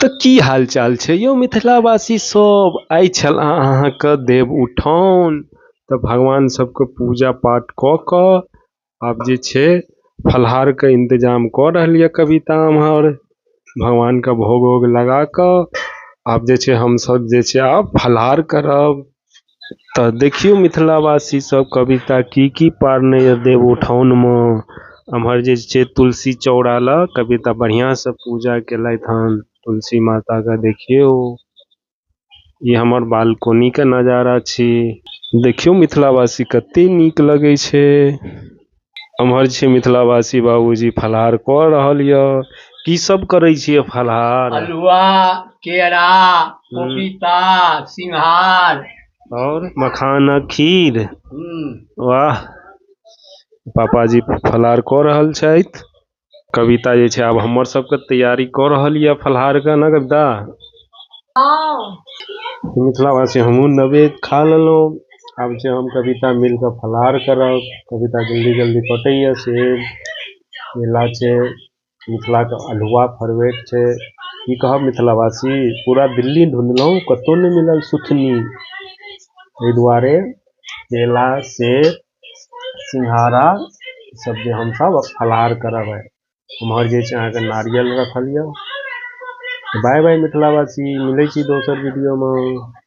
तऽ की हाल चाल छै यौ मिथिलावासी सब। आइ छल अहाँके देव उठान, तऽ भगवान सबके पूजा पाठ कऽ कऽ आब जे छै फलाहारके इंतजाम कऽ रहल यऽ कविता एम्हर। भगवानके भोग वोग लगा कऽ आब जे छै हमसब जे छै आब फलाहार करब। तऽ देखियौ मिथिलावासी सब कविता की पारने यऽ देव उठाउनमे। एम्हर जे छै तुलसी चौरा लग कविता बढ़िआँ से पूजा केलथि हन। तुलसी माता का देखियो, ये हमर बालकोनी के नजारा छी। देखियो मिथिलावासी कते नीक लगे छै। एम्हर छै मिथिलावासी बाबूजी फलाहार कऽ रहल यऽ। की सब करै छियै फलाहार? हलुआ, केरा, पपीता, सिंघार और मखानक खीर। वाह, पापाजी फलाहार कऽ रहल छथि। कविता जे छै आब हमर सबके तैयारी कऽ रहल यऽ फलाहार के ने कविता। मिथिलावासी हमहूँ नवेद खा लेलहुँ। आब जे हम कविता मिल कऽ फलाहार करब। कविता जल्दी जल्दी कटैया सेब केला छै, मिथिलाके अल्हुआ फरबैट छै। की कहब मिथिलावासी, पूरा दिल्ली ढूंढलहुँ कतहु नहि मिलल सुथनी। एहि दुआरे केला सेब सिंघारा सब जे हमसब फलाहार करब। उम्हर जे छै अहाँके नारियल रखल यऽ। बाय बाय मिथिलावासी, मिलै छी दोसर वीडियो में।